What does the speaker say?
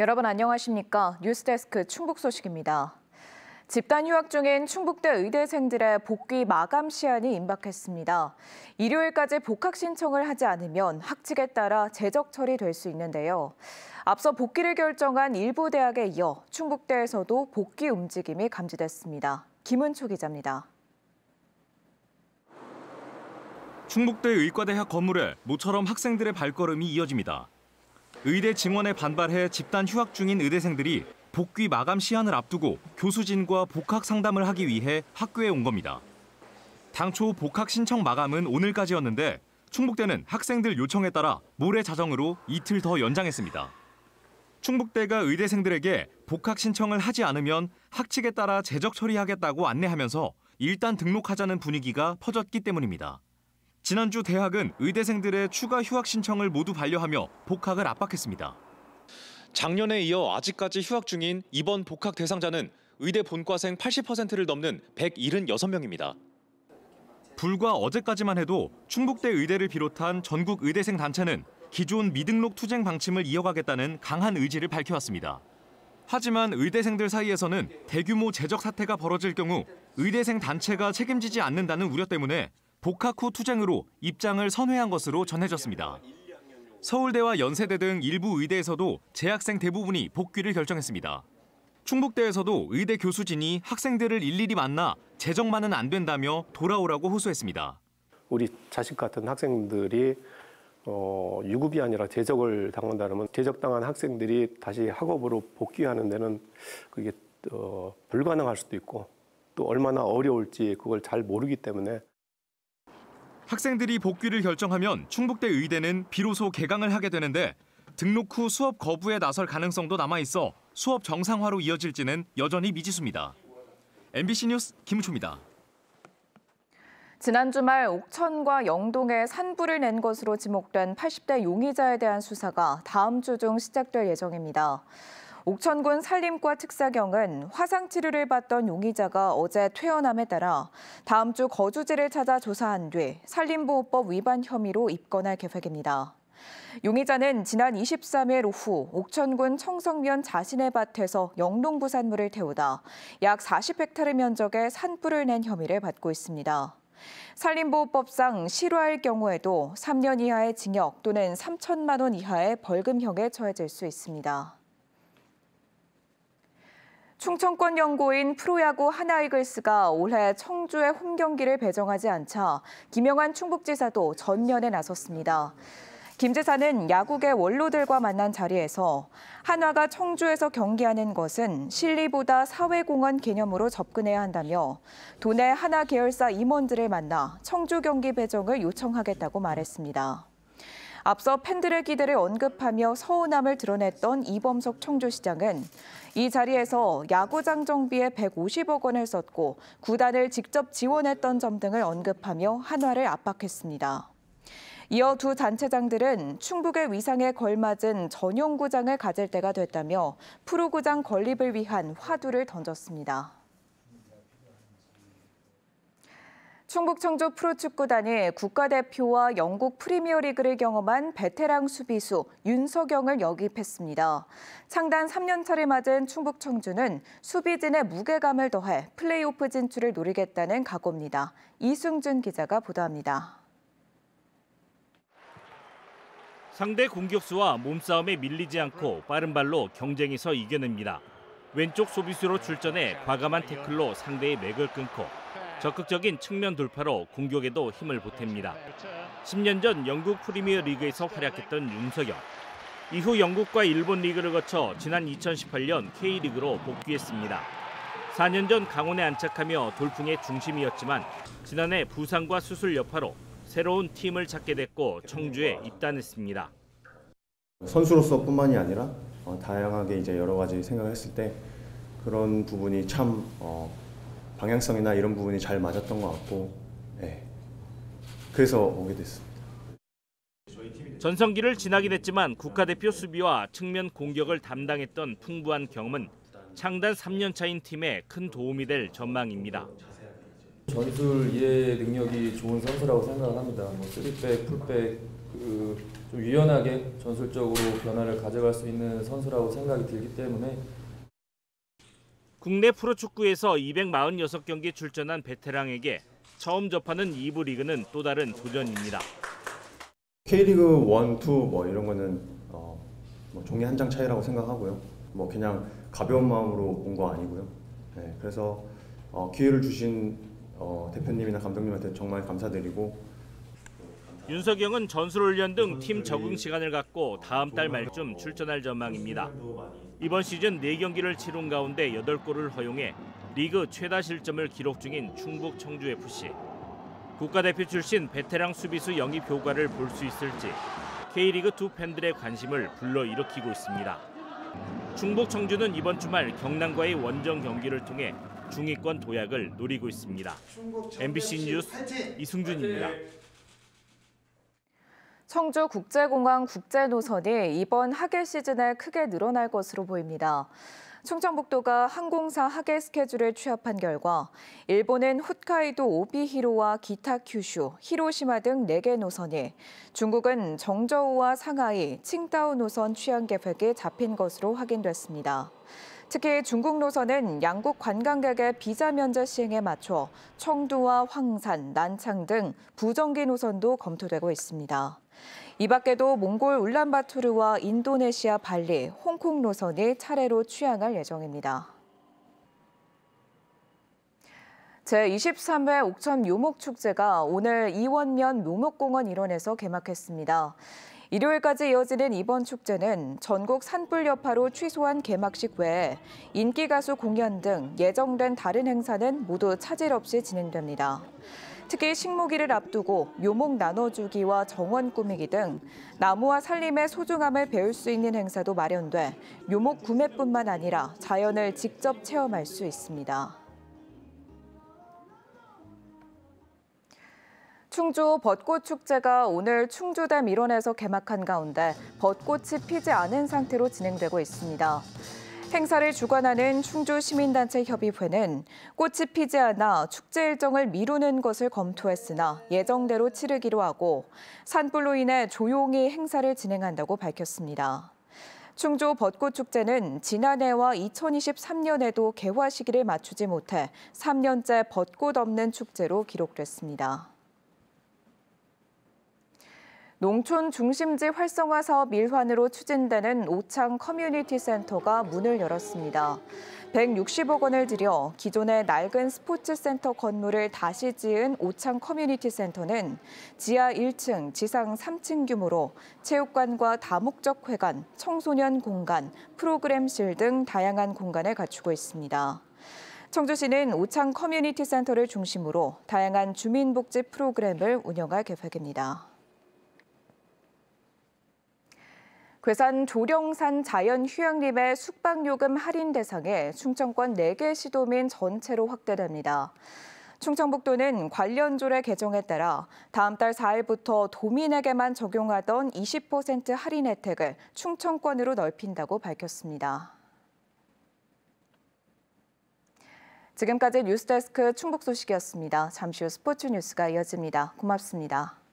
여러분 안녕하십니까? 뉴스데스크 충북 소식입니다. 집단 휴학 중인 충북대 의대생들의 복귀 마감 시한이 임박했습니다. 일요일까지 복학 신청을 하지 않으면 학칙에 따라 재적 처리될 수 있는데요. 앞서 복귀를 결정한 일부 대학에 이어 충북대에서도 복귀 움직임이 감지됐습니다. 김은초 기자입니다. 충북대 의과대학 건물에 모처럼 학생들의 발걸음이 이어집니다. 의대 증원에 반발해 집단 휴학 중인 의대생들이 복귀 마감 시한을 앞두고 교수진과 복학 상담을 하기 위해 학교에 온 겁니다. 당초 복학 신청 마감은 오늘까지였는데 충북대는 학생들 요청에 따라 모레 자정으로 이틀 더 연장했습니다. 충북대가 의대생들에게 복학 신청을 하지 않으면 학칙에 따라 재적 처리하겠다고 안내하면서 일단 등록하자는 분위기가 퍼졌기 때문입니다. 지난주 대학은 의대생들의 추가 휴학 신청을 모두 반려하며 복학을 압박했습니다. 작년에 이어 아직까지 휴학 중인 이번 복학 대상자는 의대 본과생 80%를 넘는 176명입니다. 불과 어제까지만 해도 충북대 의대를 비롯한 전국 의대생 단체는 기존 미등록 투쟁 방침을 이어가겠다는 강한 의지를 밝혀왔습니다. 하지만 의대생들 사이에서는 대규모 재적 사태가 벌어질 경우 의대생 단체가 책임지지 않는다는 우려 때문에 복학 후 투쟁으로 입장을 선회한 것으로 전해졌습니다. 서울대와 연세대 등 일부 의대에서도 재학생 대부분이 복귀를 결정했습니다. 충북대에서도 의대 교수진이 학생들을 일일이 만나 재적만은 안 된다며 돌아오라고 호소했습니다. 우리 자식 같은 학생들이 유급이 아니라 재적을 당한다면 재적당한 학생들이 다시 학업으로 복귀하는 데는 그게 불가능할 수도 있고 또 얼마나 어려울지 그걸 잘 모르기 때문에 학생들이 복귀를 결정하면 충북대 의대는 비로소 개강을 하게 되는데 등록 후 수업 거부에 나설 가능성도 남아있어 수업 정상화로 이어질지는 여전히 미지수입니다. MBC 뉴스 김우초입니다. 지난 주말 옥천과 영동에 산불을 낸 것으로 지목된 80대 용의자에 대한 수사가 다음 주 중 시작될 예정입니다. 옥천군 산림과 특사경은 화상 치료를 받던 용의자가 어제 퇴원함에 따라 다음 주 거주지를 찾아 조사한 뒤 산림보호법 위반 혐의로 입건할 계획입니다. 용의자는 지난 23일 오후 옥천군 청성면 자신의 밭에서 영농 부산물을 태우다 약 40헥타르 면적의 산불을 낸 혐의를 받고 있습니다. 산림보호법상 실화일 경우에도 3년 이하의 징역 또는 3천만 원 이하의 벌금형에 처해질 수 있습니다. 충청권 연고인 프로야구 하나이글스가 올해 청주에 홈경기를 배정하지 않자 김영환 충북지사도 전면에 나섰습니다. 김 지사는 야구계 원로들과 만난 자리에서 한화가 청주에서 경기하는 것은 실리보다 사회공헌 개념으로 접근해야 한다며 도내 한화 계열사 임원들을 만나 청주 경기 배정을 요청하겠다고 말했습니다. 앞서 팬들의 기대를 언급하며 서운함을 드러냈던 이범석 청주시장은 이 자리에서 야구장 정비에 150억 원을 썼고 구단을 직접 지원했던 점 등을 언급하며 한화를 압박했습니다. 이어 두 단체장들은 충북의 위상에 걸맞은 전용구장을 가질 때가 됐다며 프로구장 건립을 위한 화두를 던졌습니다. 충북 청주 프로축구단이 국가대표와 영국 프리미어리그를 경험한 베테랑 수비수 윤석영을 영입했습니다. 창단 3년차를 맞은 충북 청주는 수비진의 무게감을 더해 플레이오프 진출을 노리겠다는 각오입니다. 이승준 기자가 보도합니다. 상대 공격수와 몸싸움에 밀리지 않고 빠른 발로 경쟁에서 이겨냅니다. 왼쪽 수비수로 출전해 과감한 태클로 상대의 맥을 끊고 적극적인 측면 돌파로 공격에도 힘을 보탭니다. 10년 전 영국 프리미어 리그에서 활약했던 윤석영. 이후 영국과 일본 리그를 거쳐 지난 2018년 K리그로 복귀했습니다. 4년 전 강원에 안착하며 돌풍의 중심이었지만 지난해 부상과 수술 여파로 새로운 팀을 찾게 됐고 청주에 입단했습니다. 선수로서뿐만이 아니라 다양하게 이제 여러 가지 생각을 했을 때 그런 부분이 참 방향성이나 이런 부분이 잘 맞았던 것 같고 그래서 오게 됐습니다. 전성기를 지나긴 했지만 국가대표 수비와 측면 공격을 담당했던 풍부한 경험은 창단 3년 차인 팀에 큰 도움이 될 전망입니다. 전술 이해 능력이 좋은 선수라고 생각을 합니다. 3백, 풀백 좀 유연하게 전술적으로 변화를 가져갈 수 있는 선수라고 생각이 들기 때문에 국내 프로축구에서 246경기 출전한 베테랑에게 처음 접하는 2부 리그는 또 다른 도전입니다. K리그 1, 2 뭐 이런 거는 뭐 종이 한 장 차이라고 생각하고요. 뭐 그냥 가벼운 마음으로 온 거 아니고요. 네, 그래서 기회를 주신 대표님이나 감독님한테 정말 감사드리고 윤석영은 전술훈련 등 팀 적응 시간을 갖고 다음 달 말쯤 출전할 전망입니다. 이번 시즌 4경기를 치른 가운데 8골을 허용해 리그 최다 실점을 기록 중인 충북 청주FC. 국가대표 출신 베테랑 수비수 영입 효과를 볼 수 있을지 K리그2 팬들의 관심을 불러일으키고 있습니다. 충북 청주는 이번 주말 경남과의 원정 경기를 통해 중위권 도약을 노리고 있습니다. MBC 뉴스 이승준입니다. 청주국제공항 국제노선이 이번 하계 시즌에 크게 늘어날 것으로 보입니다. 충청북도가 항공사 하계 스케줄을 취합한 결과 일본은 홋카이도 오비히로와 기타 큐슈, 히로시마 등 4개 노선이, 중국은 정저우와 상하이, 칭다오 노선 취항 계획이 잡힌 것으로 확인됐습니다. 특히 중국 노선은 양국 관광객의 비자 면제 시행에 맞춰 청두와 황산, 난창 등 부정기 노선도 검토되고 있습니다. 이 밖에도 몽골 울란바토르와 인도네시아 발리, 홍콩 노선이 차례로 취항할 예정입니다. 제23회 옥천 묘목축제가 오늘 이원면 묘목공원 일원에서 개막했습니다. 일요일까지 이어지는 이번 축제는 전국 산불 여파로 취소한 개막식 외에 인기 가수 공연 등 예정된 다른 행사는 모두 차질 없이 진행됩니다. 특히 식목일을 앞두고 묘목 나눠주기와 정원 꾸미기 등 나무와 살림의 소중함을 배울 수 있는 행사도 마련돼 묘목 구매뿐만 아니라 자연을 직접 체험할 수 있습니다. 충주 벚꽃축제가 오늘 충주댐 일원에서 개막한 가운데 벚꽃이 피지 않은 상태로 진행되고 있습니다. 행사를 주관하는 충주시민단체협의회는 꽃이 피지 않아 축제 일정을 미루는 것을 검토했으나 예정대로 치르기로 하고 산불로 인해 조용히 행사를 진행한다고 밝혔습니다. 충주 벚꽃축제는 지난해와 2023년에도 개화 시기를 맞추지 못해 3년째 벚꽃 없는 축제로 기록됐습니다. 농촌 중심지 활성화 사업 일환으로 추진되는 오창 커뮤니티 센터가 문을 열었습니다. 160억 원을 들여 기존의 낡은 스포츠 센터 건물을 다시 지은 오창 커뮤니티 센터는 지하 1층, 지상 3층 규모로 체육관과 다목적 회관, 청소년 공간, 프로그램실 등 다양한 공간을 갖추고 있습니다. 청주시는 오창 커뮤니티 센터를 중심으로 다양한 주민복지 프로그램을 운영할 계획입니다. 괴산 조령산 자연휴양림의 숙박요금 할인 대상에 충청권 4개 시도민 전체로 확대됩니다. 충청북도는 관련 조례 개정에 따라 다음 달 4일부터 도민에게만 적용하던 20% 할인 혜택을 충청권으로 넓힌다고 밝혔습니다. 지금까지 뉴스데스크 충북 소식이었습니다. 잠시 후 스포츠 뉴스가 이어집니다. 고맙습니다.